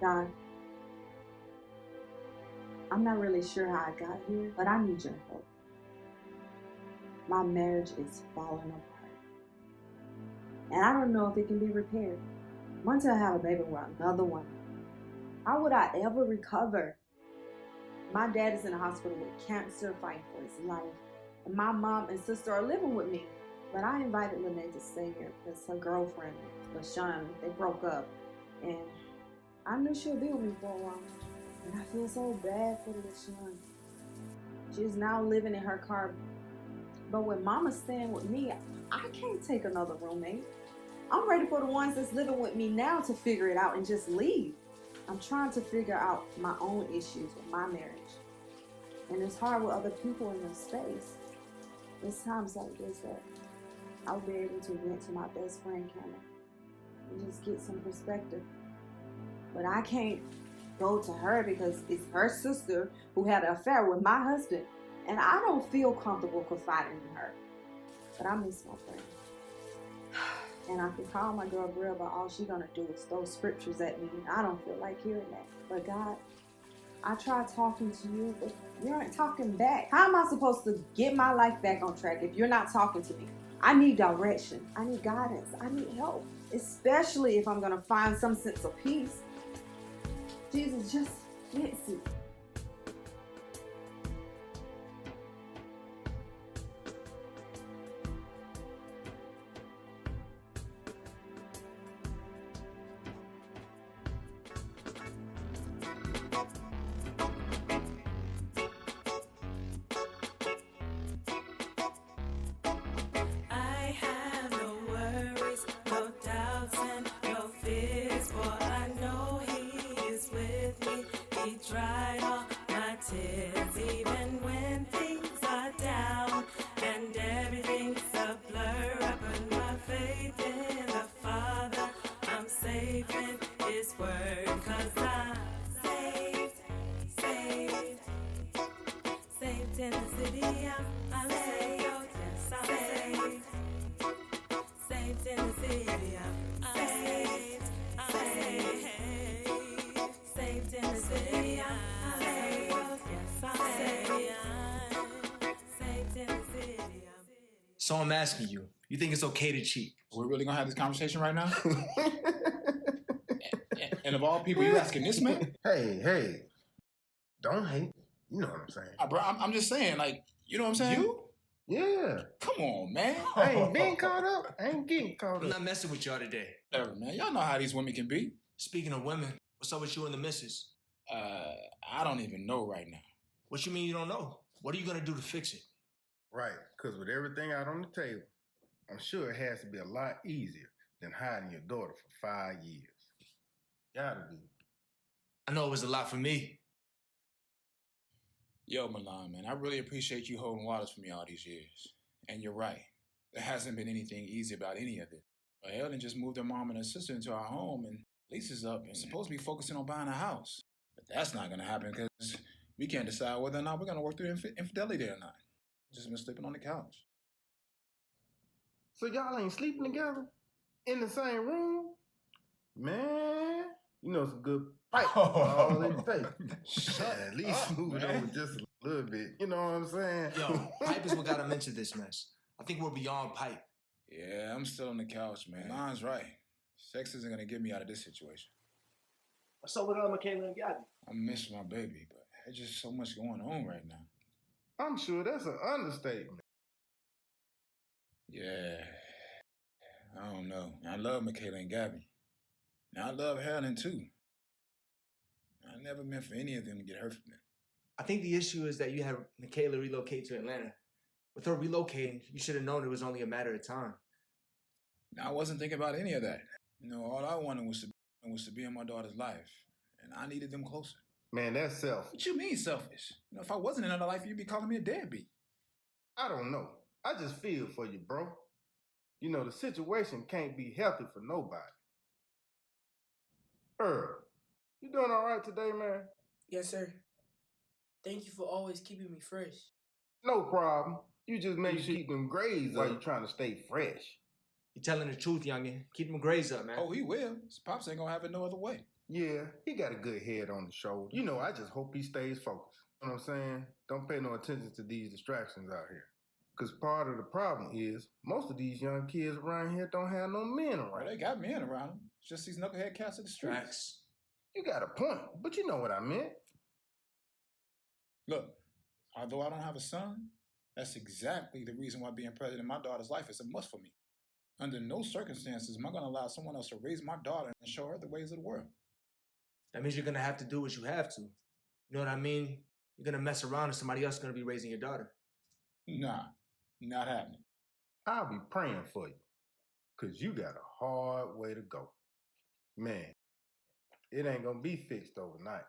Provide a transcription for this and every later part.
God, I'm not really sure how I got here, but I need your help. My marriage is falling apart, and I don't know if it can be repaired. Once I have a baby with another woman, how would I ever recover? My dad is in the hospital with cancer, fighting for his life, and my mom and sister are living with me. But I invited Lene to stay here because her girlfriend, LaShawn, they broke up, and I knew she'll be with me for a while. And I feel so bad for LaShawn. She's now living in her car, but with Mama staying with me, I can't take another roommate. I'm ready for the ones that's living with me now to figure it out and just leave. I'm trying to figure out my own issues with my marriage. And it's hard with other people in this space. It's times like this that I'll be able to vent to my best friend, Cameron, and just get some perspective. But I can't go to her because it's her sister who had an affair with my husband. And I don't feel comfortable confiding in her. But I miss my friend. And I can call my girl Grill, but all she's gonna do is throw scriptures at me. I don't feel like hearing that. But God, I tried talking to you, but you aren't talking back. How am I supposed to get my life back on track if you're not talking to me? I need direction. I need guidance. I need help. Especially if I'm gonna find some sense of peace. Jesus, just fix it. Dried all my tears, even when things are down and everything's a blur. I put my faith in the Father. I'm safe in His Word, 'cause I'm saved, saved, saved in the city. I'm saved, yes, I'm saved, saved in the city. I'm saved, I'm saved, saved in the city. So I'm asking you, you think it's okay to cheat? We're really gonna have this conversation right now? and of all people, you asking this man? Hey, don't hate. You know what I'm saying? Bro, I'm just saying, like, you know what I'm saying? You? Yeah. Come on, man. I ain't being caught up. I ain't getting caught I'm up. not messing with y'all today. Whatever, man. Y'all know how these women can be. Speaking of women, what's up with you and the missus? I don't even know right now. What you mean you don't know? What are you gonna do to fix it? Right, because with everything out on the table, I'm sure it has to be a lot easier than hiding your daughter for 5 years. Gotta be. I know it was a lot for me. Yo, Milan, man, I really appreciate you holding waters for me all these years. And you're right. There hasn't been anything easy about any of it. But Ellen just moved her mom and her sister into our home, and lease is up and supposed to be focusing on buying a house. But that's not going to happen because we can't decide whether or not we're going to work through infidelity or not. Just been sleeping on the couch. So y'all ain't sleeping together? In the same room? Man, you know it's a good fight. All it takes. At least move it over just a little bit. You know what I'm saying? Yo, Pipe is what got him into this mess. I think we're beyond Pipe. Yeah, I'm still on the couch, man. Mine's right. Sex isn't going to get me out of this situation. What's up with Michaela and Gabby? I miss my baby, but there's just so much going on right now. I'm sure that's an understatement. Yeah, I don't know. I love Michaela and Gabby. And I love Helen too. I never meant for any of them to get hurt from that. I think the issue is that you had Michaela relocate to Atlanta. With her relocating, you should have known it was only a matter of time. I wasn't thinking about any of that. You know, all I wanted was to be in my daughter's life. And I needed them closer. Man, that's selfish. What you mean selfish? You know, if I wasn't in another life, you'd be calling me a deadbeat. I don't know. I just feel for you, bro. You know, the situation can't be healthy for nobody. Earl, you doing all right today, man? Yes, sir. Thank you for always keeping me fresh. No problem. You just make sure you keep them grades while you're trying to stay fresh. You're telling the truth, youngin. Keep them grades up, man. Oh, he will. His pops ain't gonna have it no other way. Yeah, he got a good head on the shoulder. You know, I just hope he stays focused. You know what I'm saying? Don't pay no attention to these distractions out here. Because part of the problem is most of these young kids around here don't have no men around. Well, they got men around them. It's just these knucklehead cats of the streets. Facts. You got a point, but you know what I meant. Look, although I don't have a son, that's exactly the reason why being present in my daughter's life is a must for me. Under no circumstances am I going to allow someone else to raise my daughter and show her the ways of the world. That means you're gonna have to do what you have to. You know what I mean? You're gonna mess around and somebody else is gonna be raising your daughter. Nah, not happening. I'll be praying for you, because you got a hard way to go. Man, it ain't going to be fixed overnight.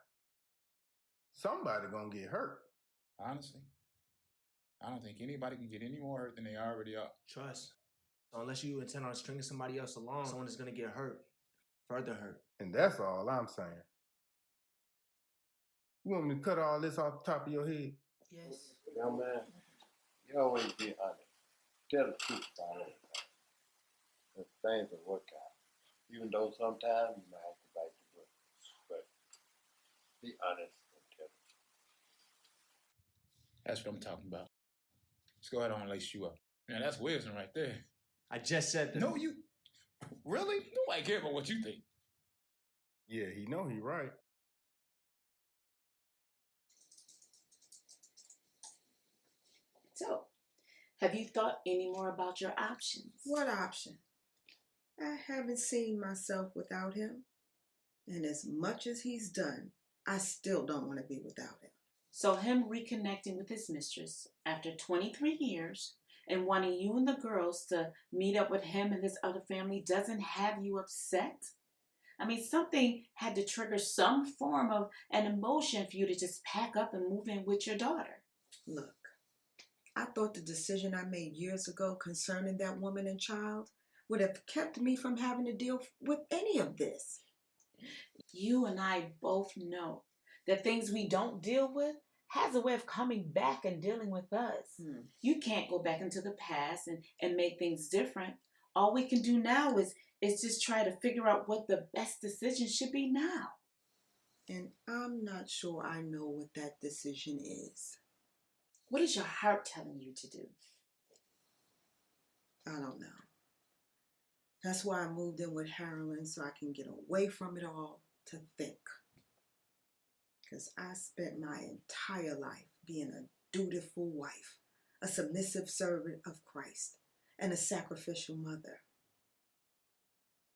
Somebody going to get hurt. Honestly, I don't think anybody can get any more hurt than they already are. Trust. So unless you intend on stringing somebody else along, someone is gonna get hurt. Further hurt. And that's all I'm saying. You want me to cut all this off the top of your head? Yes. Young man, you always be honest. Tell the truth about everything. And things will work out. Even though sometimes you might have to bite the bullet. But be honest and tell the truth. That's what I'm talking about. Let's go ahead and lace you up. Man, that's wisdom right there. I just said that. No, you... Really? Nobody cares about what you think. Yeah, he know he right. So, have you thought any more about your options? What option? I haven't seen myself without him. And as much as he's done, I still don't want to be without him. So him reconnecting with his mistress after 23 years and wanting you and the girls to meet up with him and his other family doesn't have you upset? I mean, something had to trigger some form of an emotion for you to just pack up and move in with your daughter. Look, I thought the decision I made years ago concerning that woman and child would have kept me from having to deal with any of this. You and I both know that things we don't deal with has a way of coming back and dealing with us. You can't go back into the past and make things different. All we can do now is just try to figure out what the best decision should be now. And I'm not sure I know what that decision is. What is your heart telling you to do? I don't know. That's why I moved in with Harlan, so I can get away from it all to think. Because I spent my entire life being a dutiful wife, a submissive servant of Christ, and a sacrificial mother.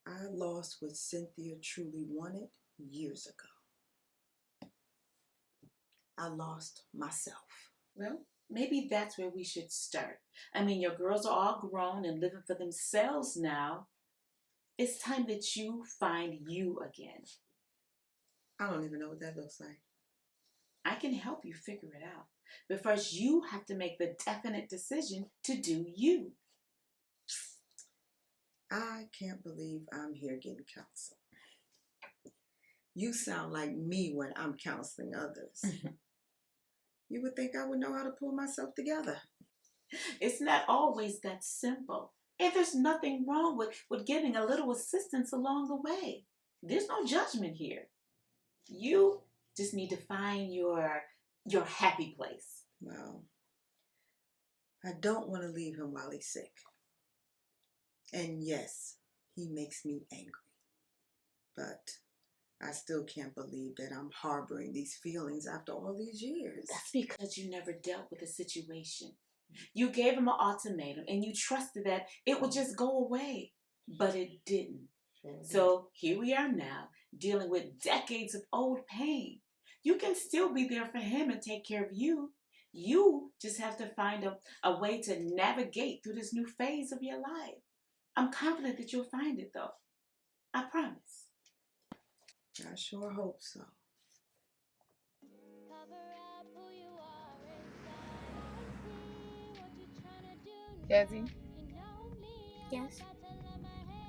I lost what Cynthia truly wanted years ago. I lost myself. Well, maybe that's where we should start. I mean, your girls are all grown and living for themselves now. It's time that you find you again. I don't even know what that looks like. I can help you figure it out. But first, you have to make the definite decision to do you. I can't believe I'm here getting counsel. You sound like me when I'm counseling others. You would think I would know how to pull myself together. It's not always that simple. And there's nothing wrong with getting a little assistance along the way. There's no judgment here. You just need to find your happy place. Well, I don't want to leave him while he's sick. And yes, he makes me angry. But I still can't believe that I'm harboring these feelings after all these years. That's because you never dealt with the situation. You gave him an ultimatum and you trusted that it would just go away. But it didn't. So here we are now, dealing with decades of old pain. You can still be there for him and take care of you. You just have to find a way to navigate through this new phase of your life. I'm confident that you'll find it, though. I promise. I sure hope so. Desi, Yes.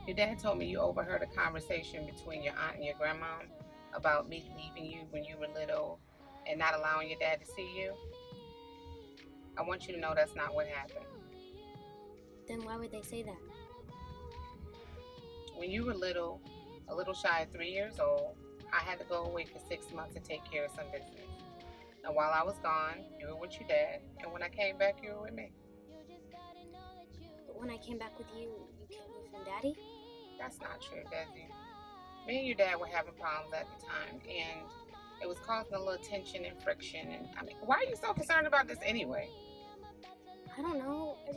your dad told me you overheard a conversation between your aunt and your grandma about me leaving you when you were little and not allowing your dad to see you. I want you to know that's not what happened. Then why would they say that? When you were little, a little shy of 3 years old, I had to go away for 6 months to take care of some business. And while I was gone, you were with your dad. And when I came back, you were with me. But when I came back with you, you kept me from Daddy? That's not true, Desi. Me and your dad were having problems at the time, and it was causing a little tension and friction. And I mean, why are you so concerned about this anyway? I don't know. I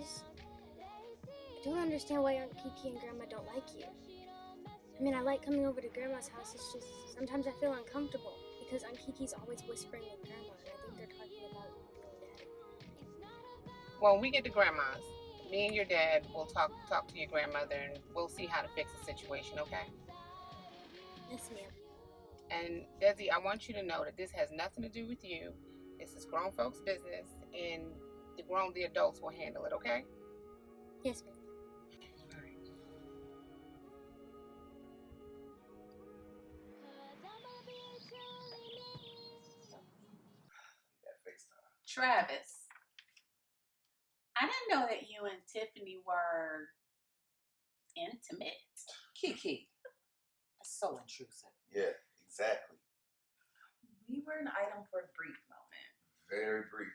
don't understand why Aunt Kiki and Grandma don't like you. I mean, I like coming over to Grandma's house. It's just sometimes I feel uncomfortable because Aunt Kiki's always whispering with Grandma, and I think they're talking about you and Daddy. Well, when we get to Grandma's, me and your dad will talk to your grandmother, and we'll see how to fix the situation, okay? Yes, ma'am. And Desi, I want you to know that this has nothing to do with you. This is grown folks' business, and the adults will handle it, okay? Yes, ma'am. Travis, I didn't know that you and Tiffany were intimate. Kiki, that's so intrusive. Yeah, exactly. We were an item for a brief moment. Very brief.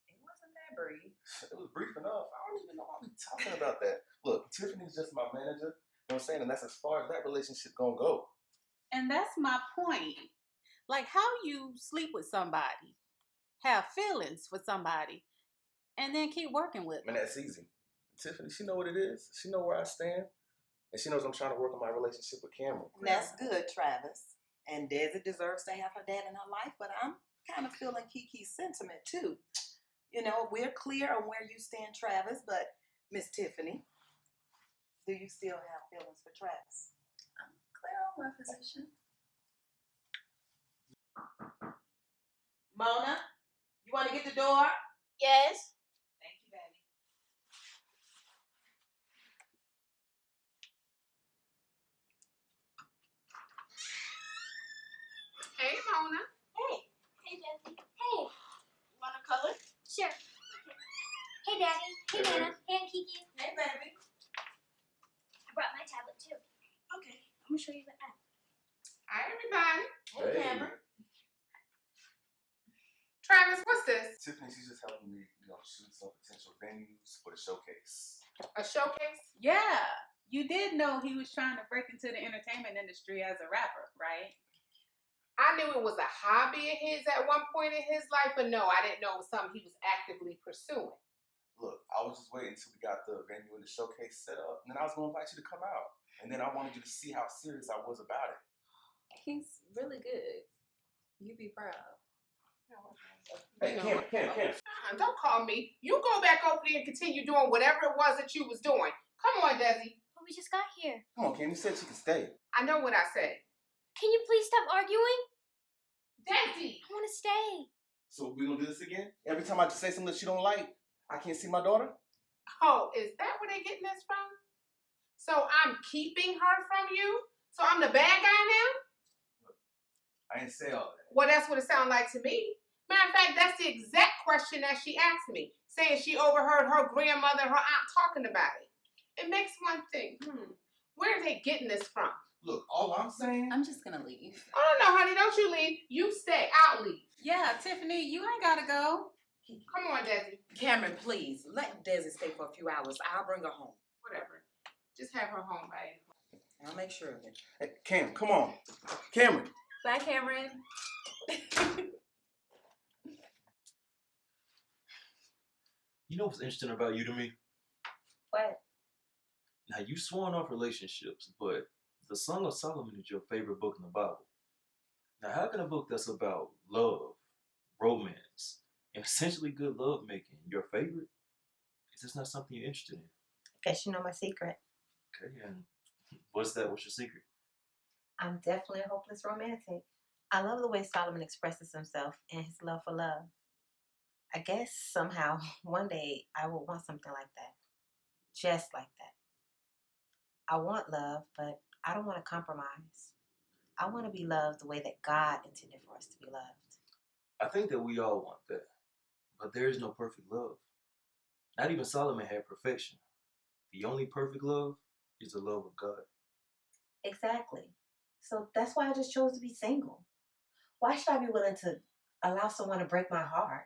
It wasn't that brief. It was brief enough. I don't even know why we talking about that. Look, Tiffany's just my manager. You know what I'm saying? And that's as far as that relationship gonna go. And that's my point. Like, how you sleep with somebody, have feelings for somebody, and then keep working with them. Man, that's easy. Tiffany, she know what it is. She know where I stand. And she knows I'm trying to work on my relationship with Cameron. And that's good, Travis. And Desi deserves to have her dad in her life, but I'm kind of feeling Kiki's sentiment too. You know, we're clear on where you stand, Travis, but Miss Tiffany, do you still have feelings for Travis? I'm clear on my position. Mona, you want to get the door? Yes. Thank you, baby. Hey, Mona. Hey. Hey, Desi. Hey. Want a color? Sure. Okay. Hey, Daddy. Hey, Nana. Hey, Aunt Kiki. Hey, baby. I brought my tablet too. Okay. I'm gonna show you the app. Hi, everybody. Hey, Cameron. Travis, what's this? Tiffany, she's just helping me, shoot some potential venues for the showcase. A showcase? Yeah, you did know he was trying to break into the entertainment industry as a rapper, right? I knew it was a hobby of his at one point in his life, but no, I didn't know it was something he was actively pursuing. Look, I was just waiting until we got the venue and the showcase set up, and then I was going to invite you to come out. And then I wanted you to see how serious I was about it. He's really good. You be proud. Hey, Cam. Don't call me. You go back over there and continue doing whatever it was that you was doing. Come on, Desi. But we just got here. Come on, Cam. You said she could stay. I know what I said. Can you please stop arguing? Desi! I want to stay. So we gonna do this again? Every time I say something that she don't like, I can't see my daughter? Oh, is that where they're getting this from? So I'm keeping her from you? So I'm the bad guy now? Look, I didn't say all that. Well, that's what it sounded like to me. Matter of fact, that's the exact question that she asked me, saying she overheard her grandmother and her aunt talking about it. It makes one think, where are they getting this from? Look, all I'm saying... I'm just going to leave. Oh, no, honey, don't you leave. You stay. I'll leave. Yeah, Tiffany, you ain't gotta go. Come on, Desi. Cameron, please, let Desi stay for a few hours. I'll bring her home. Whatever. Just have her home by I'll make sure of it. Hey, Cam, come on. Cameron. Bye, Cameron. You know what's interesting about you to me? What? Now, you sworn off relationships, but the Song of Solomon is your favorite book in the Bible. Now, how can a book that's about love, romance, and essentially good love making your favorite? Is this not something you're interested in? Guess you know my secret. Okay, and what's that? What's your secret? I'm definitely a hopeless romantic. I love the way Solomon expresses himself and his love for love. I guess somehow one day I will want something like that. Just like that. I want love, but I don't want to compromise. I want to be loved the way that God intended for us to be loved. I think that we all want that, but there is no perfect love. Not even Solomon had perfection. The only perfect love is the love of God. Exactly. So that's why I just chose to be single. Why should I be willing to allow someone to break my heart?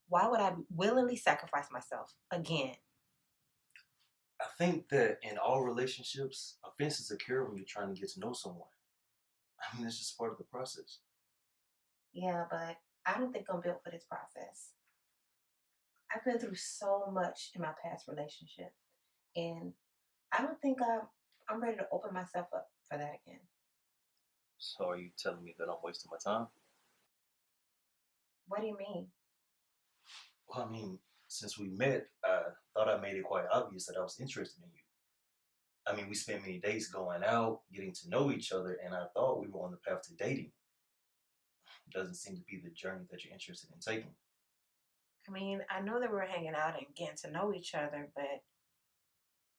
Why would I willingly sacrifice myself again? I think that in all relationships, offenses occur when you're trying to get to know someone. I mean, it's just part of the process. Yeah, but I don't think I'm built for this process. I've been through so much in my past relationship, and I don't think I'm ready to open myself up for that again. So are you telling me that I'm wasting my time? What do you mean? Well, I mean, since we met, I thought I made it quite obvious that I was interested in you. I mean, we spent many days going out, getting to know each other, and I thought we were on the path to dating. It doesn't seem to be the journey that you're interested in taking. I mean, I know that we're hanging out and getting to know each other, but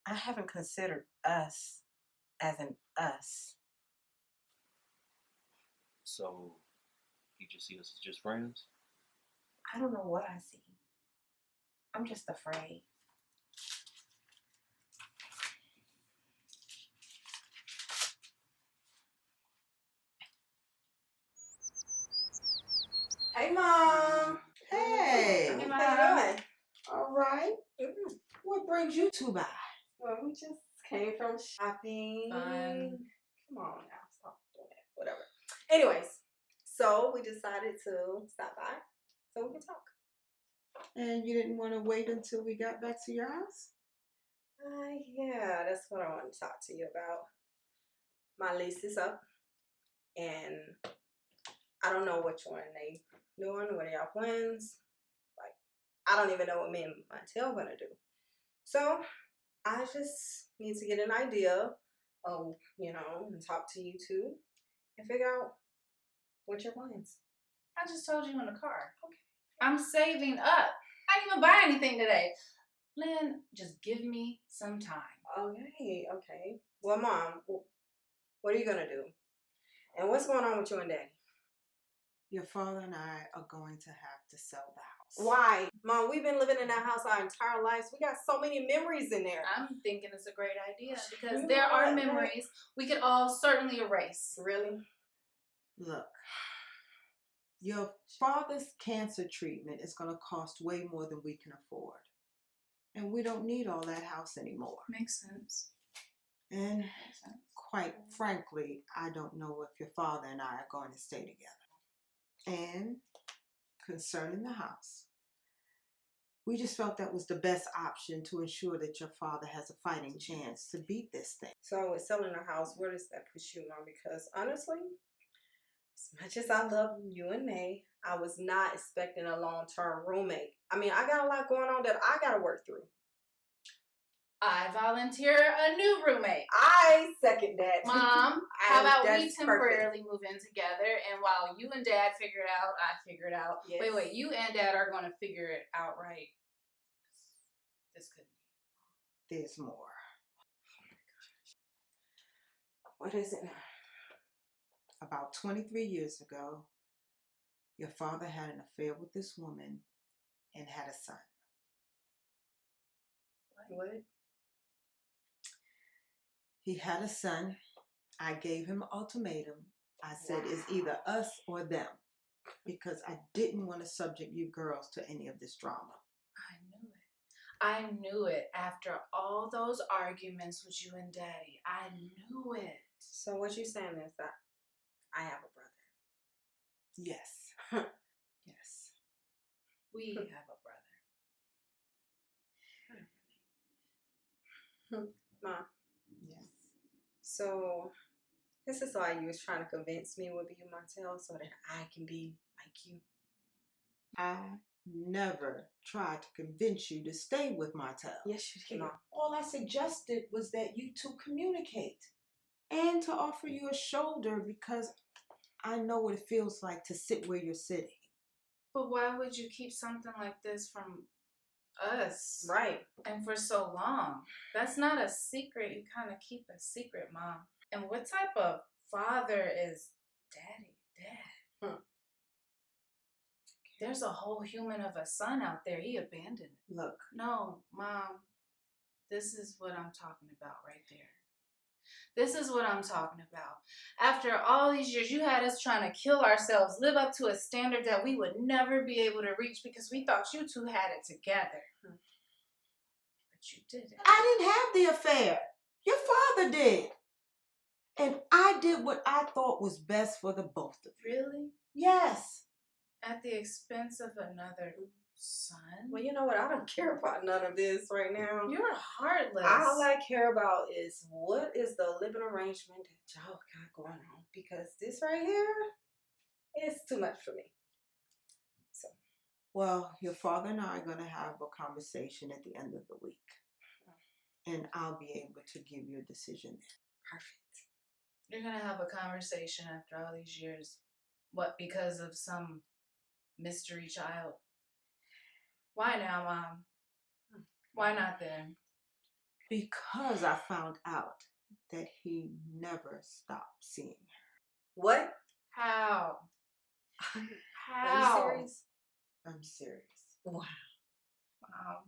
I haven't considered us as an us. So, you just see us as just friends? I don't know what I see. I'm just afraid. Hey, Mom. Hey. Hey, How you Mom. doing? All right. What brings you two by? Well, we just came from shopping. Fun. Come on now, stop doing that. Whatever. Anyways, so we decided to stop by so we can talk. And you didn't want to wait until we got back to your house? Yeah, that's what I want to talk to you about. My lease is up, and I don't know which one they doing. What are y'all plans? Like, I don't even know what me and my tail gonna do. So I just need to get an idea of, and talk to you two and figure out what your plans. I just told you in the car. Okay. I'm saving up. I didn't even buy anything today. Lynn, just give me some time. Okay. Well, Mom, what are you gonna do? And what's going on with you and Daddy? Your father and I are going to have to sell the house. Why? Mom, we've been living in that house our entire lives. We got so many memories in there. I'm thinking it's a great idea because there are memories we could all certainly erase. Really? Look, your father's cancer treatment is going to cost way more than we can afford. And we don't need all that house anymore. Makes sense. And quite frankly, I don't know if your father and I are going to stay together. And concerning the house, we just felt that was the best option to ensure that your father has a fighting chance to beat this thing. So with selling the house, where does that put you, Mom? Because honestly, as much as I love you and May, I was not expecting a long-term roommate. I mean, I got a lot going on that I got to work through. I volunteer a new roommate. I second that. Mom, how about we temporarily move in together, and while you and Dad figure it out, I figure it out. Yes. Wait, you and Dad are going to figure it out, right? This could be. There's more. What is it now? About 23 years ago, your father had an affair with this woman and had a son. What? He had a son. I gave him an ultimatum. I said, it's either us or them, because I didn't want to subject you girls to any of this drama. I knew it. After all those arguments with you and Daddy, I knew it. So what you saying is that I have a brother? Yes. Yes. We have a brother. Mom. Yes. So this is why you was trying to convince me would be Martel so that I can be like you. I never tried to convince you to stay with Martel. Yes, you did, Mom. All I suggested was that you two communicate and to offer you a shoulder, because I know what it feels like to sit where you're sitting. But why would you keep something like this from us? Right. And for so long? That's not a secret. You kind of keep a secret, Mom. And what type of father is Daddy? Dad. There's a whole human of a son out there. He abandoned it. Look. No, Mom. This is what I'm talking about right there. This is what I'm talking about. After all these years, you had us trying to kill ourselves, live up to a standard that we would never be able to reach because we thought you two had it together. But you didn't. I didn't have the affair. Your father did. And I did what I thought was best for the both of you. Really? Yes. At the expense of another son? Well, you know what? I don't care about none of this right now. You're heartless. All I care about is what is the living arrangement that y'all got going on. Because this right here is too much for me. So. Well, your father and I are going to have a conversation at the end of the week. And I'll be able to give you a decision then. Perfect. You're going to have a conversation after all these years. What, because of some mystery child? Why now, Mom? Why not then? Because I found out that he never stopped seeing her. What? How? How? Are you serious? I'm serious. Wow. Wow.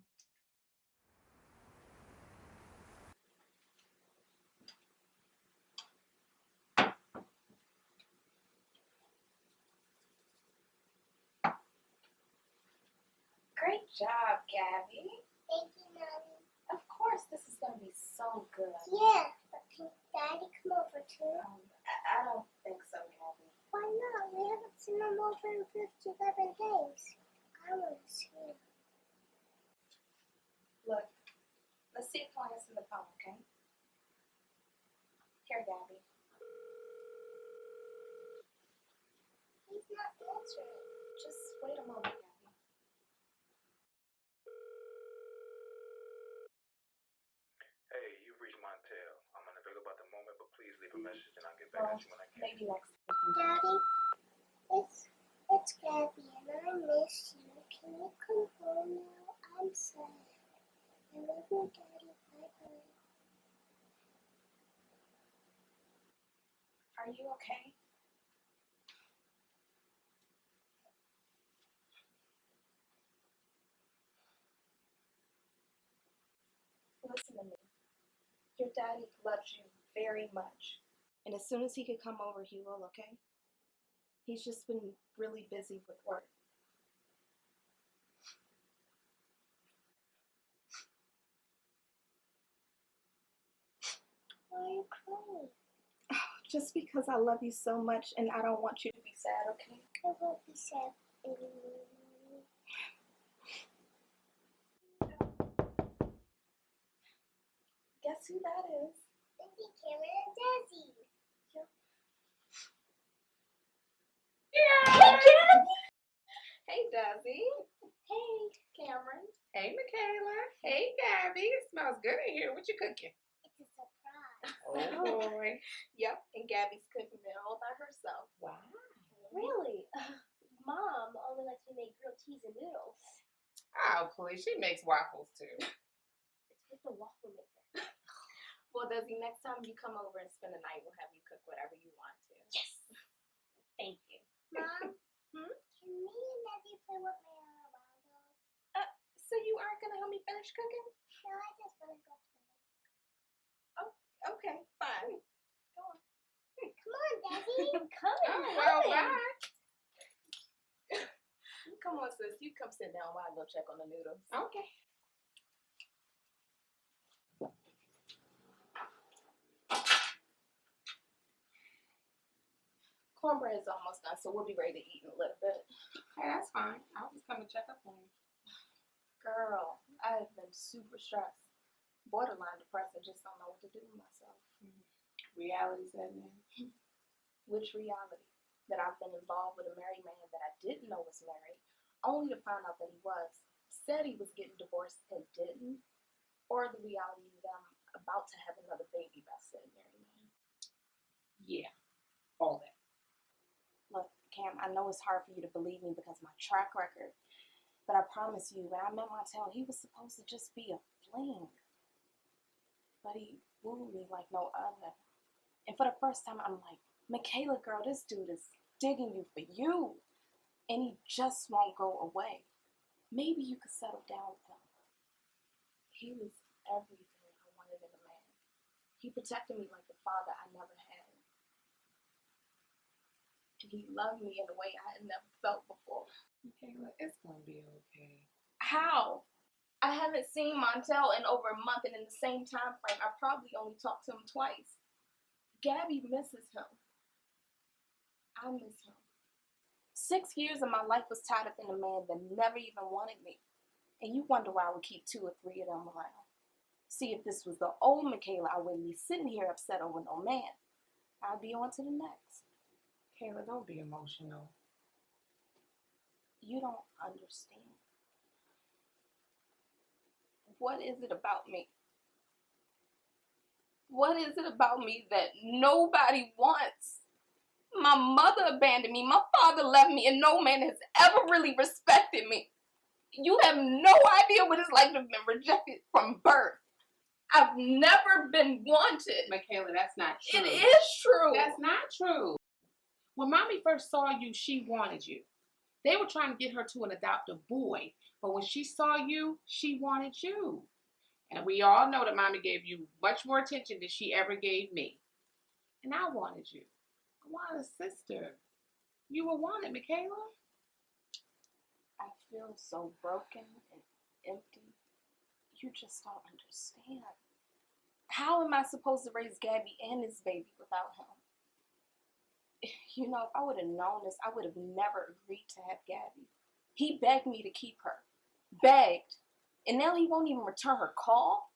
Great job, Gabby. Thank you, Mommy. Of course, this is going to be so good. Yeah, but can Daddy come over too? I don't think so, Gabby. Why not? We haven't seen him over in 11 days. I want to see him. Look, let's see if he'll answer the phone, okay? Here, Gabby. He's not answering. Just wait a moment, Gabby. Hey, you've reached Marital. I'm unavailable at the moment, but please leave a message and I'll get back at you when I can. Maybe next week. Daddy, it's Gabby and I miss you. Can you come home now? I'm sad. I love you, Daddy. Bye-bye. Are you okay? Listen to me. Your daddy loves you very much. And as soon as he could come over, he will, okay? He's just been really busy with work. Why are you crying? Just because I love you so much and I don't want you to be sad, okay? I won't be sad anymore. Guess who that is? Desi, Cameron, and Desi. Hey, Gabby! Hey, Desi. Hey, Cameron. Hey, Michaela. Hey, Gabby. It smells good in here. What you cooking? It's a surprise. Oh, boy. Yep, and Gabby's cooking it all by herself. Wow. Really? Mom only lets me make grilled cheese and noodles. Oh, please. She makes waffles, too. It's with the waffle maker. Well, Desi, next time you come over and spend the night, we'll have you cook whatever you want to. Yes. Thank you. Mom, can me and Daddy play with my dolls? So you aren't going to help me finish cooking? No, I just want to go play. Oh, okay, fine. Go on. Come on, Daddy. Come Oh, on. well, bye. Come on, sis. You come sit down while I go check on the noodles. Okay. Cornbread is almost done, so we'll be ready to eat in a little bit. Hey, that's fine. I was just coming to check up on you. Girl, I have been super stressed. Borderline depressed. I just don't know what to do with myself. Reality set in. Which reality? That I've been involved with a married man that I didn't know was married, only to find out that he was. Said he was getting divorced and didn't. Or the reality that I'm about to have another baby by said married man. Yeah. All that. Look, Cam, I know it's hard for you to believe me because of my track record. But I promise you, when I met Marital, he was supposed to just be a fling. But he wooed me like no other. And for the first time, I'm like, Michaela, girl, this dude is digging you for you. And he just won't go away. Maybe you could settle down with him. He was everything I wanted in a man. He protected me like a father I never had. And he loved me in a way I had never felt before. Michaela, it's gonna be okay. How? I haven't seen Montel in over a month, and in the same time frame, I probably only talked to him twice. Gabby misses him. I miss him. 6 years of my life was tied up in a man that never even wanted me. And you wonder why I would keep 2 or 3 of them around. See, if this was the old Michaela, I wouldn't be sitting here upset over no man. I'd be on to the next. Kayla, don't be emotional. You don't understand. What is it about me? What is it about me that nobody wants? My mother abandoned me, my father left me, and no man has ever really respected me. You have no idea what it's like to have been rejected from birth. I've never been wanted. Michaela, that's not true. It is true. That's not true. When Mommy first saw you, she wanted you. They were trying to get her to an adoptive boy, but when she saw you, she wanted you. And we all know that Mommy gave you much more attention than she ever gave me. And I wanted you. I wanted a sister. You were wanted, Michaela. I feel so broken and empty. You just don't understand. How am I supposed to raise Gabby and this baby without him? You know, if I would have known this, I would have never agreed to have Gabby. He begged me to keep her. Begged. And now he won't even return her call.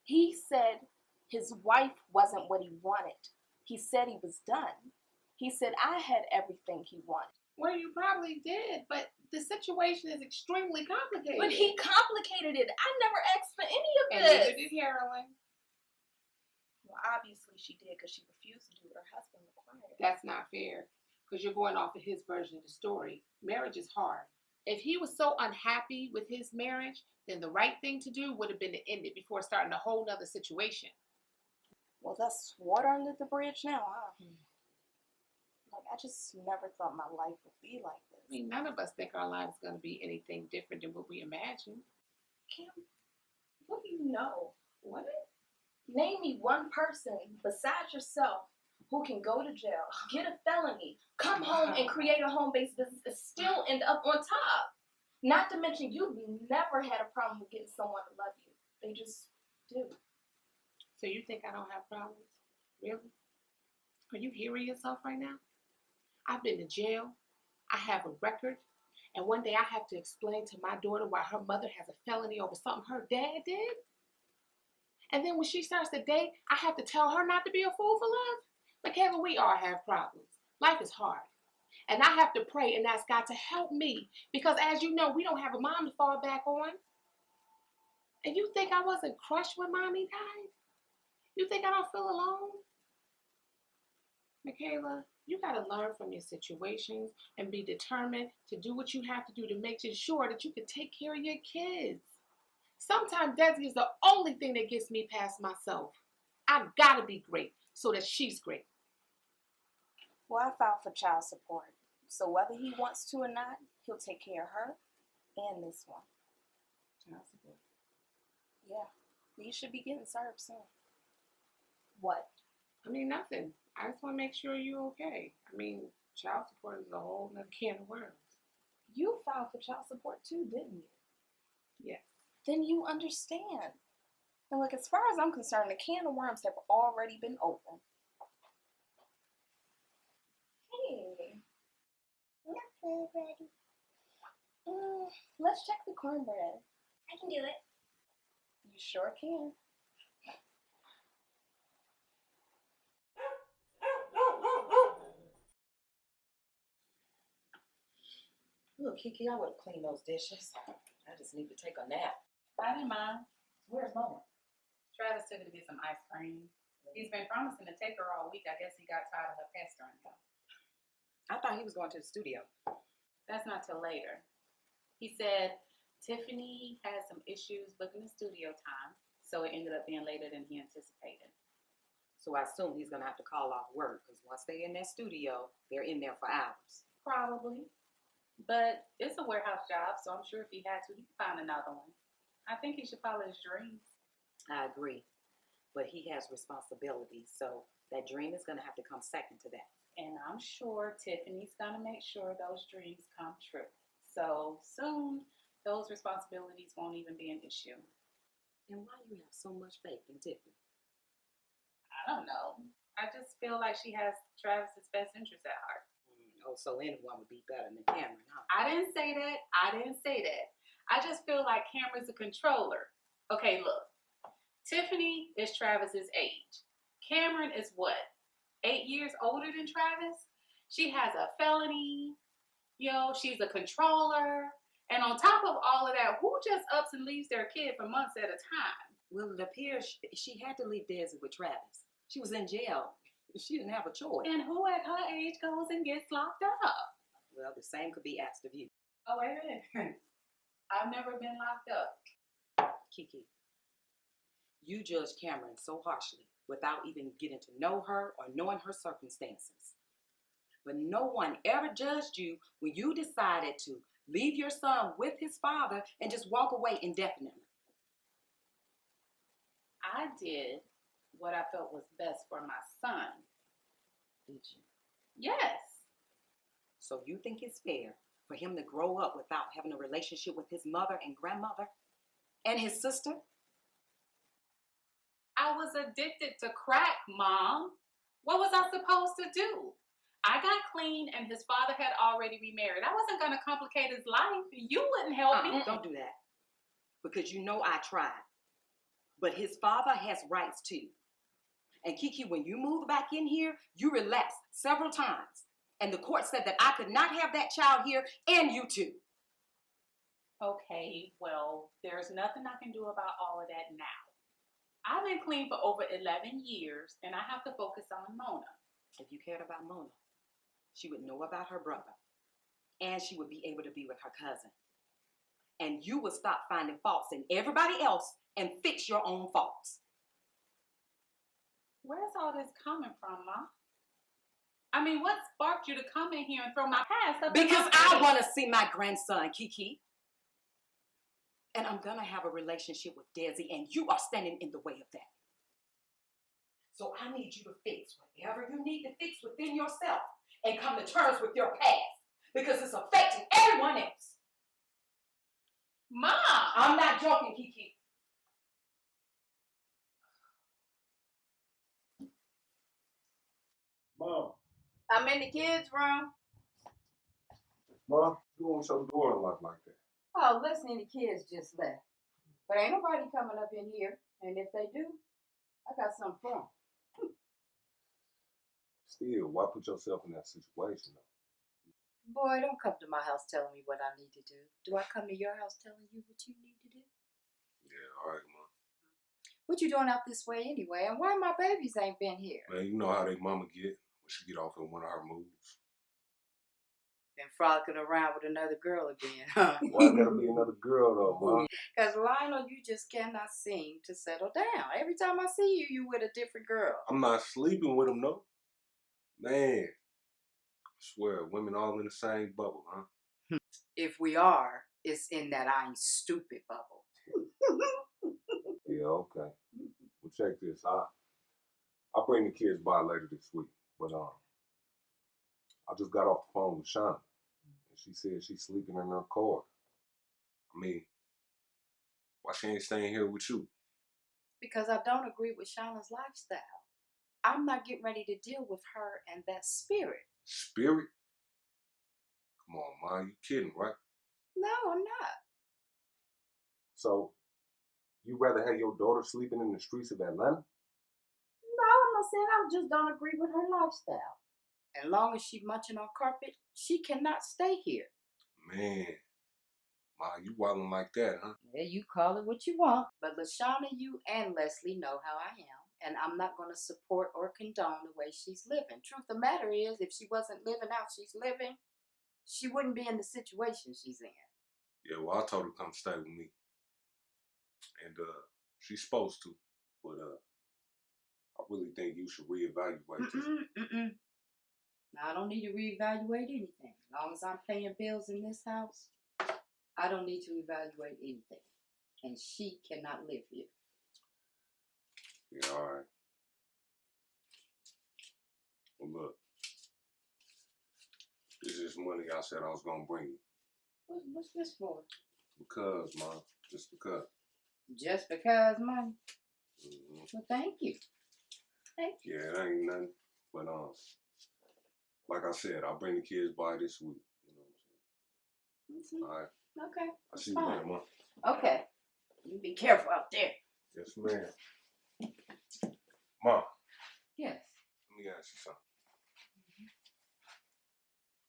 He said his wife wasn't what he wanted. He said he was done. He said I had everything he wanted. Well, you probably did, but the situation is extremely complicated. But he complicated it. I never asked for any of And this. neither did Carolyn. Well, obviously she did because she refused to do what her husband required. That's not fair, because you're going off of his version of the story. Marriage is hard. If he was so unhappy with his marriage, then the right thing to do would have been to end it before starting a whole nother situation. Well, that's water under the bridge now, huh? Like, I just never thought my life would be like this. I mean, none of us think our life is going to be anything different than what we imagine. Kim, what do you know? What? Name me one person besides yourself who can go to jail, get a felony, come home and create a home-based business and still end up on top. Not to mention, you've never had a problem with getting someone to love you. They just do. So you think I don't have problems? Really? Are you hearing yourself right now? I've been to jail. I have a record. And one day I have to explain to my daughter why her mother has a felony over something her dad did. And then when she starts to date, I have to tell her not to be a fool for love. Michaela, we all have problems. Life is hard. And I have to pray and ask God to help me. Because as you know, we don't have a mom to fall back on. And you think I wasn't crushed when Mommy died? You think I don't feel alone? Michaela, you got to learn from your situations and be determined to do what you have to do to make sure that you can take care of your kids. Sometimes Desi is the only thing that gets me past myself. I've got to be great so that she's great. Well, I filed for child support. So whether he wants to or not, he'll take care of her and this one. Child support? Yeah. You should be getting served soon. What? I mean, nothing. I just want to make sure you're okay. I mean, child support is a whole nother can of worms. You filed for child support too, didn't you? Yes. Then you understand. And look, as far as I'm concerned, the can of worms have already been opened. Hey. Not food ready. Let's check the cornbread. I can do it. You sure can. Look, Kiki, I would have cleaned those dishes. I just need to take a nap. I didn't mind. Where's Mama? Travis took her to get some ice cream. He's been promising to take her all week. I guess he got tired of her pestering him. I thought he was going to the studio. That's not till later. He said Tiffany had some issues booking the studio time, so it ended up being later than he anticipated. So I assume he's going to have to call off work, because once they're in that studio, they're in there for hours. Probably. But it's a warehouse job, so I'm sure if he had to, he could find another one. I think he should follow his dreams. I agree. but he has responsibilities. So that dream is going to have to come second to that. And I'm sure Tiffany's going to make sure those dreams come true. So soon, those responsibilities won't even be an issue. And why you have so much faith in Tiffany? I don't know. I just feel like she has Travis's best interest at heart. Oh, so anyone would be better than Cameron, huh? I didn't say that. I just feel like Cameron's a controller. Okay, look. Tiffany is Travis's age. Cameron is what? 8 years older than Travis? She has a felony. She's a controller. And on top of all of that, who just ups and leaves their kid for months at a time? Well, it appears she had to leave Desi with Travis. She was in jail. She didn't have a choice. And who at her age goes and gets locked up? Well, the same could be asked of you. Oh, wait a minute. I've never been locked up. Kiki, you judged Cameron so harshly without even getting to know her or knowing her circumstances. But no one ever judged you when you decided to leave your son with his father and just walk away indefinitely. I did what I felt was best for my son. Did you? Yes. So you think it's fair for him to grow up without having a relationship with his mother and grandmother and his sister? I was addicted to crack, Mom. What was I supposed to do? I got clean and his father had already remarried. I wasn't going to complicate his life. You wouldn't help me. Don't do that. Because you know I tried. But his father has rights too. And Kiki, when you moved back in here, you relapsed several times. And the court said that I could not have that child here and you too. Okay, well, there's nothing I can do about all of that now. I've been clean for over 11 years and I have to focus on Mona. If you cared about Mona, she would know about her brother. And she would be able to be with her cousin. And you would stop finding faults in everybody else and fix your own faults. Where's all this coming from, Ma? I mean, what sparked you to come in here and throw my past up? Because I want to see my grandson, Kiki. And I'm going to have a relationship with Desi, and you are standing in the way of that. So I need you to fix whatever you need to fix within yourself and come to terms with your past because it's affecting everyone else. Mom! I'm not joking, Kiki. Mom. I'm in the kids' room. Mom, you won't your door unlocked like that. Oh, listen, the kids just left. But ain't nobody coming up in here. And if they do, I got something for them. Still, why put yourself in that situation, though? Boy, don't come to my house telling me what I need to do. Do I come to your house telling you what you need to do? Yeah, all right, Mom. What you doing out this way anyway? And why my babies ain't been here? Man, you know how they mama get when she get off in one of her moves. Been frolicking around with another girl again, huh? Why gotta be another girl, though, Mom? Because, Lionel, you just cannot seem to settle down. Every time I see you, you with a different girl. I'm not sleeping with him, though. Man, I swear, women all in the same bubble, huh? If we are, it's in that I ain't stupid bubble. Yeah, okay. Well, check this. I'll bring the kids by later this week. But I just got off the phone with Shauna. And she said she's sleeping in her car. I mean, why she ain't staying here with you? Because I don't agree with Shauna's lifestyle. I'm not getting ready to deal with her and that spirit. Spirit? Come on, Ma, you kidding, right? No, I'm not. So, you rather have your daughter sleeping in the streets of Atlanta? No, I'm not saying I just don't agree with her lifestyle. As long as she munching on carpet, she cannot stay here. Man, Ma, you wildin' like that, huh? Yeah, you call it what you want. But LaShauna, you and Leslie know how I am. And I'm not going to support or condone the way she's living. Truth of the matter is, if she wasn't living how she's living, she wouldn't be in the situation she's in. Yeah, well, I told her to come stay with me. And she's supposed to. But I really think you should reevaluate this. Now, I don't need to reevaluate anything. As long as I'm paying bills in this house, I don't need to evaluate anything. And she cannot live here. Yeah, all right. Well, look, this is money I said I was gonna bring you. What's this for? Because, Mom, just because. Just because money? Mm-hmm. Well, thank you. Thank you. Yeah, it ain't nothing. But like I said, I'll bring the kids by this week. You know what I'm saying? All right. Okay. I'll see you later, Mom. Okay. You be careful out there. Yes, ma'am. Mom, Yes. let me ask you something.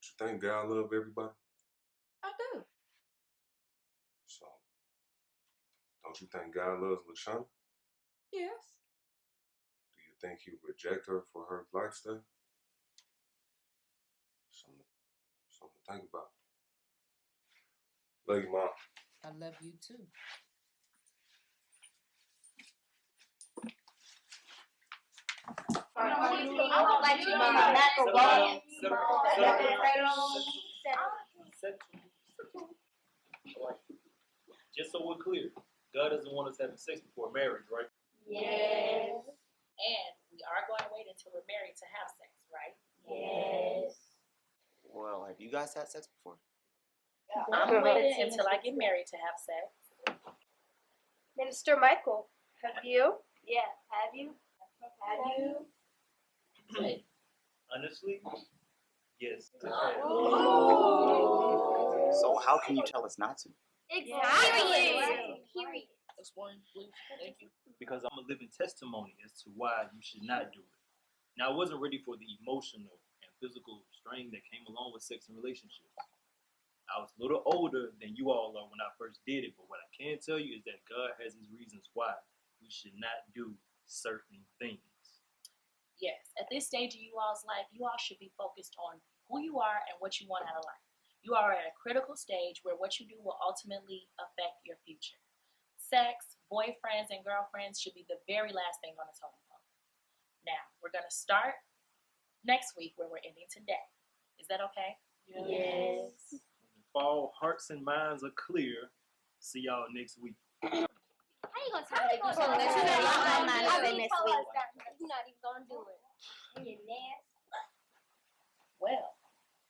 You think God love everybody? I do. So, don't you think God loves LaShawna? Yes. Do you think he would reject her for her lifestyle? Something to think about. Love you, Mom. I love you too. I would like to macaroni. Just so we're clear, God doesn't want us having sex before marriage, right? Yes. And we are going to wait until we're married to have sex, right? Yes. Well, have you guys had sex before? I'm waiting until I get married to have sex. Minister Michael, have you? Yeah, have you? Have you? Honestly, yes. So how can you tell us not to? Exactly. Period. Explain, please. Thank you. Because I'm a living testimony as to why you should not do it. Now, I wasn't ready for the emotional and physical strain that came along with sex and relationships. I was a little older than you all are when I first did it, but what I can tell you is that God has his reasons why we should not do certain things. Yes, at this stage of you all's life, you all should be focused on who you are and what you want out of life. You are at a critical stage where what you do will ultimately affect your future. Sex, boyfriends, and girlfriends should be the very last thing on the totem pole. Now, we're going to start next week where we're ending today. Is that okay? Yes. If all hearts and minds are clear, see y'all next week. How you gonna tell me to do something that you don't mind next week? You're not even gonna do it. You're nasty. Well,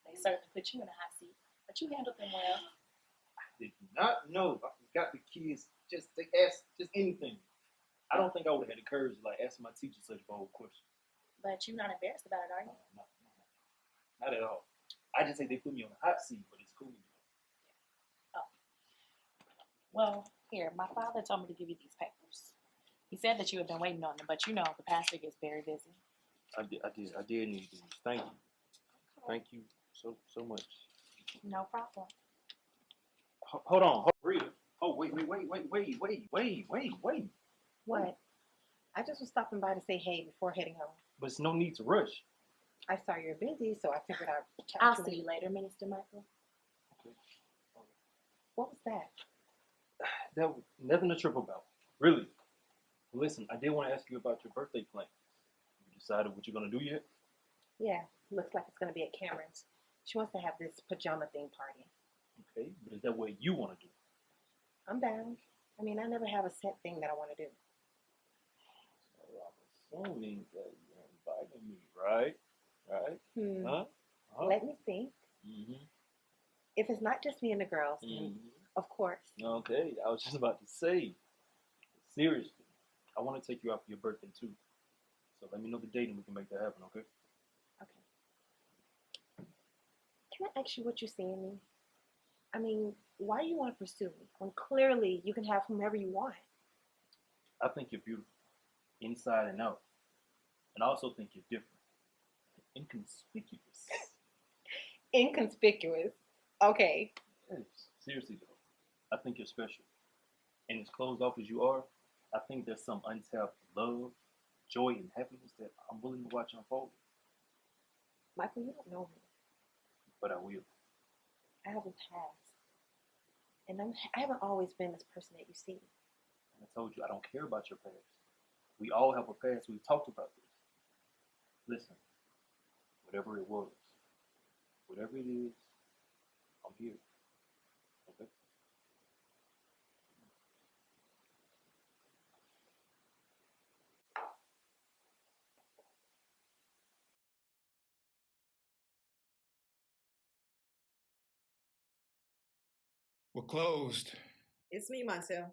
they certainly put you in a hot seat, but you handled them well. I did not know I got the kids just to ask just anything. I don't think I would have had the courage to ask my teacher such bold questions. But you're not embarrassed about it, are you? No, not at all. I just think they put me on a hot seat, but it's cool. Oh. Well, here, my father told me to give you these papers. He said that you had been waiting on them, but you know the pastor gets very busy. I did need these. Thank you. Thank you so much. No problem. Hold on, Rita. Oh, wait. What? I just was stopping by to say hey before heading home. But it's no need to rush. I saw you're busy, so I figured I'll see you later, Minister Michael. Okay. What was that? That was nothing to trip about. Really. Listen, I did want to ask you about your birthday plans. You decided what you're going to do yet? Yeah, looks like it's going to be at Cameron's. She wants to have this pajama theme party. Okay, but is that what you want to do? I'm down. I mean, I never have a set thing that I want to do. So I'm assuming that you're inviting me, right? Right? Huh? Let me think. Mm-hmm. If it's not just me and the girls, then of course. Okay, I was just about to say, seriously, I want to take you out for your birthday too. So let me know the date and we can make that happen, okay? Can I ask you what you see in me? I mean, why do you want to pursue me when clearly you can have whomever you want? I think you're beautiful, inside and out. And I also think you're different. Inconspicuous. Inconspicuous? Okay. Yes, seriously though, I think you're special. And as closed off as you are, I think there's some untapped love, joy, and happiness that I'm willing to watch unfold. Michael, you don't know me. But I will. I have a past. And I haven't always been this person that you see. And I told you I don't care about your past. We all have a past. We've talked about this. Listen, whatever it was, whatever it is, I'm here. Okay? We're closed. It's me, Montel.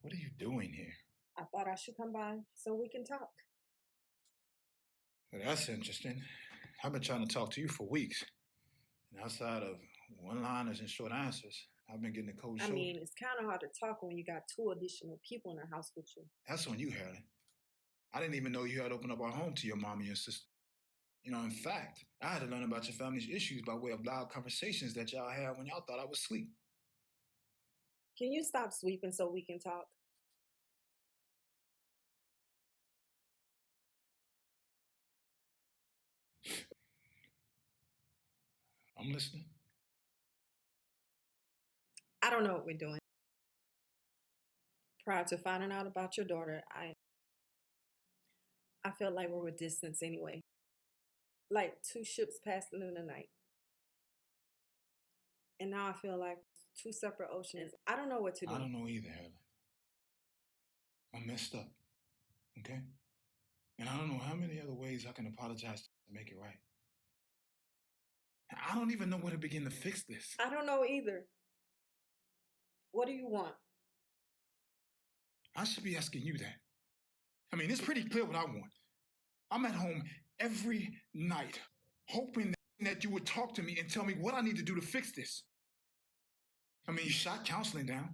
What are you doing here? I thought I should come by so we can talk. Well, that's interesting. I've been trying to talk to you for weeks. And outside of one-liners and short answers, I've been getting the cold shoulder. I mean, it's kind of hard to talk when you got 2 additional people in the house with you. That's on you, Harlan. I didn't even know you had opened up our home to your mom and your sister. You know, in fact, I had to learn about your family's issues by way of loud conversations that y'all had when y'all thought I was asleep. Can you stop sweeping so we can talk? I'm listening. I don't know what we're doing. Prior to finding out about your daughter, I felt like we were distant anyway. Like 2 ships passing in the night. And now I feel like 2 separate oceans. I don't know what to do. I don't know either, Harlan. I'm messed up, okay? And I don't know how many other ways I can apologize to make it right. I don't even know where to begin to fix this. I don't know either. What do you want? I should be asking you that. I mean, it's pretty clear what I want. I'm at home every night, hoping that you would talk to me and tell me what I need to do to fix this. I mean, you shot counseling down.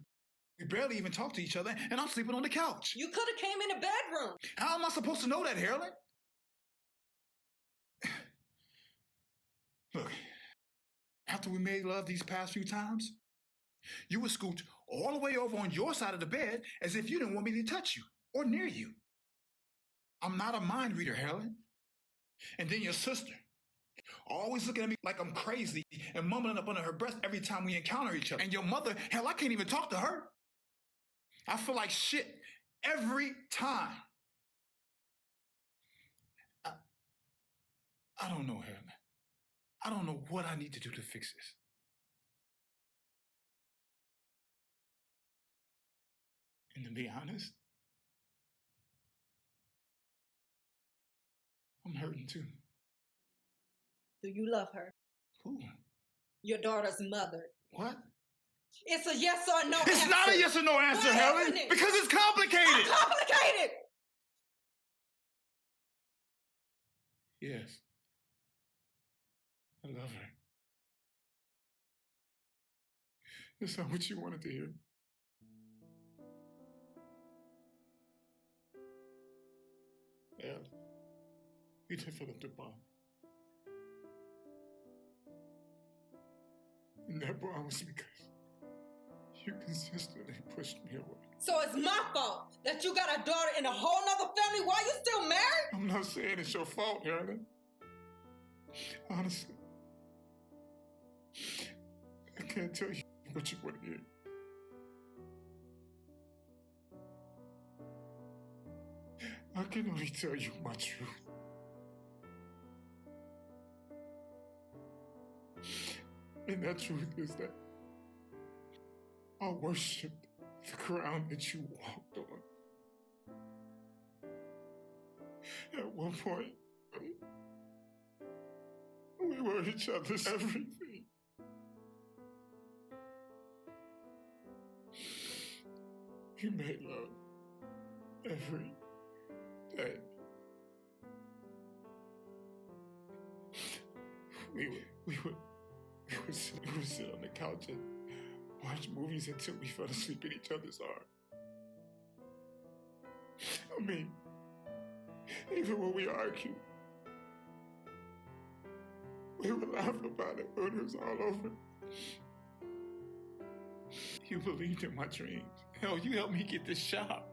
We barely even talk to each other, and I'm sleeping on the couch. You could have came in the bedroom. How am I supposed to know that, Harlan? Look, after we made love these past few times, you would scoot all the way over on your side of the bed as if you didn't want me to touch you or near you. I'm not a mind reader, Harlan. And then your sister, always looking at me like I'm crazy and mumbling up under her breath every time we encounter each other. And your mother, hell, I can't even talk to her. I feel like shit every time. I don't know, Harlan. I don't know what I need to do to fix this. And to be honest, I'm hurting too. Do you love her? Who? Your daughter's mother. What? It's a yes or no answer. It's not a yes or no answer, Why Helen, isn't it? because it's complicated. It's complicated. Yes. I love her. That's not what you wanted to hear. Yeah. You developed the bomb. And that bomb was because you consistently pushed me away. So it's my fault that you got a daughter in a whole nother family while you still married? I'm not saying it's your fault, Helen. Honestly. I can't tell you what you want to hear. I can only tell you my truth. And that truth is that I worshipped the ground that you walked on. At one point, we were each other's everything. We made love every day. We would sit on the couch and watch movies until we fell asleep in each other's arms. I mean, even when we argued, we would laugh about it when it was all over. You believed in my dreams. Hell, you helped me get this job.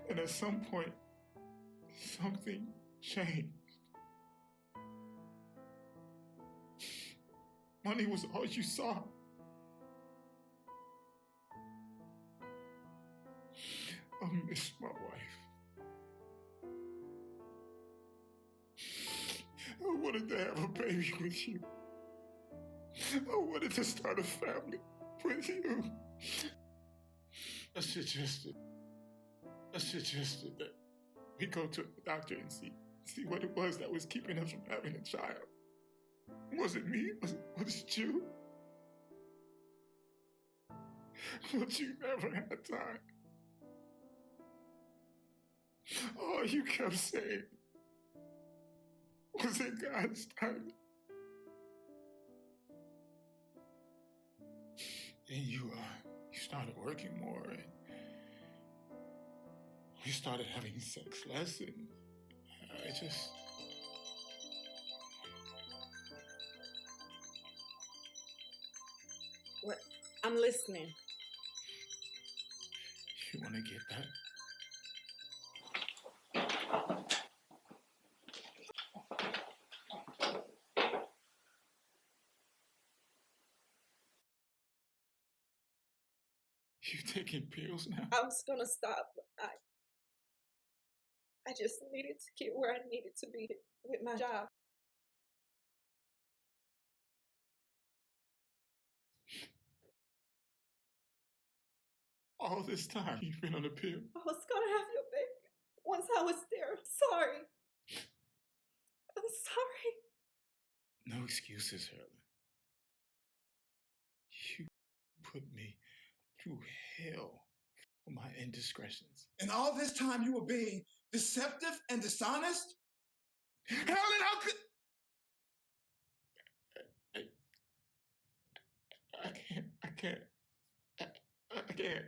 And at some point, something changed. Money was all you saw. I miss my wife. I wanted to have a baby with you. I wanted to start a family with you. I suggested that we go to the doctor and see see what it was that was keeping us from having a child. Was it me? Was it you? But you never had time. All you kept saying was in God's timing. And you started working more, and we started having sex less, and I just... What? I'm listening. You want to get that? You taking pills now? I was gonna stop, but I just needed to get where I needed to be with my job. All this time you've been on a pill. I was gonna have your baby once I was there. I'm sorry. I'm sorry. No excuses, Helen. You put me through hell for my indiscretions. And all this time you were being deceptive and dishonest? Helen, how could... I can't.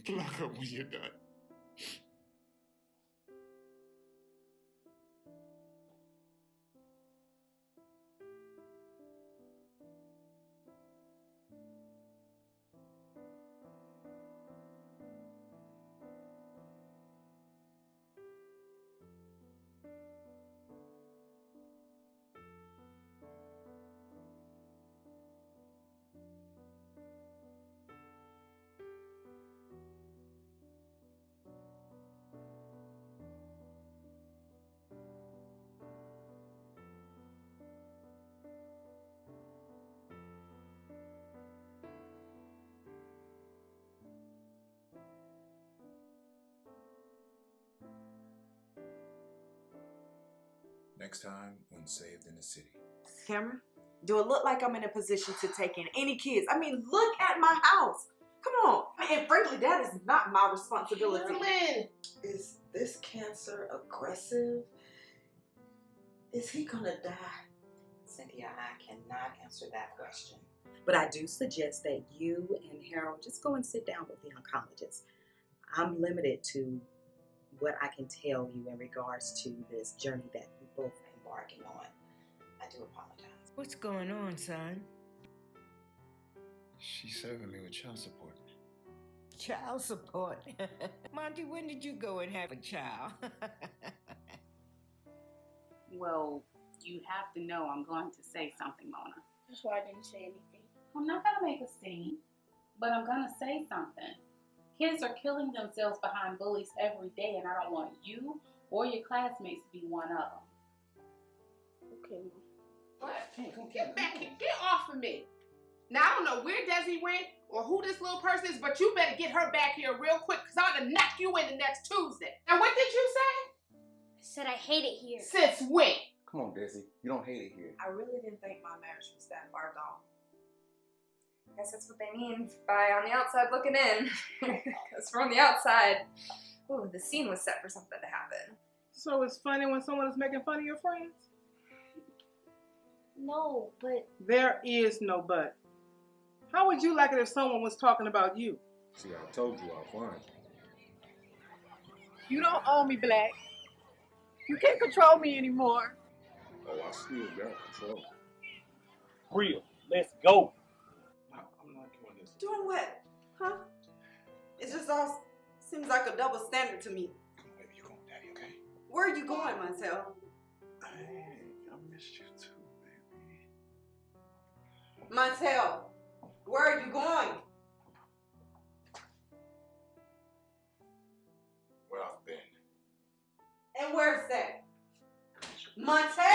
Lock up when you're done. Next time on Saved in the City. Cameron, do it look like I'm in a position to take in any kids? I mean, look at my house. Come on. And frankly, that is not my responsibility. Carolyn! Is this cancer aggressive? Is he gonna die? Cynthia, I cannot answer that question. But I do suggest that you and Harold just go and sit down with the oncologist. I'm limited to what I can tell you in regards to this journey that you both are embarking on. I do apologize. What's going on, son? She's serving me with child support. Child support? Monty, when did you go and have a child? Well, you have to know I'm going to say something, Mona. That's why I didn't say anything. I'm not going to make a scene, but I'm going to say something. Kids are killing themselves behind bullies every day, and I don't want you or your classmates to be one of them. Okay, Mom. What? Get back here. Get off of me. Now, I don't know where Desi went or who this little person is, but you better get her back here real quick because I'm going to knock you in the next Tuesday. And what did you say? I said I hate it here. Since when? Come on, Desi. You don't hate it here. I really didn't think my marriage was that far gone. I guess that's what they mean by on the outside looking in. Because from the outside, ooh, the scene was set for something to happen. So it's funny when someone is making fun of your friends? No, but... There is no but. How would you like it if someone was talking about you? See, I told you I'll find You don't own me, Black. You can't control me anymore. you. Oh, I still got control. Real. Let's go. I'm not doing this. Doing what? Huh? It just all seems like a double standard to me. Come on, baby, you're going with Daddy, okay? Where are you going, Montel? Hey, I missed you too, baby. Montel, where are you going? Where I've been. And where's that? Montel!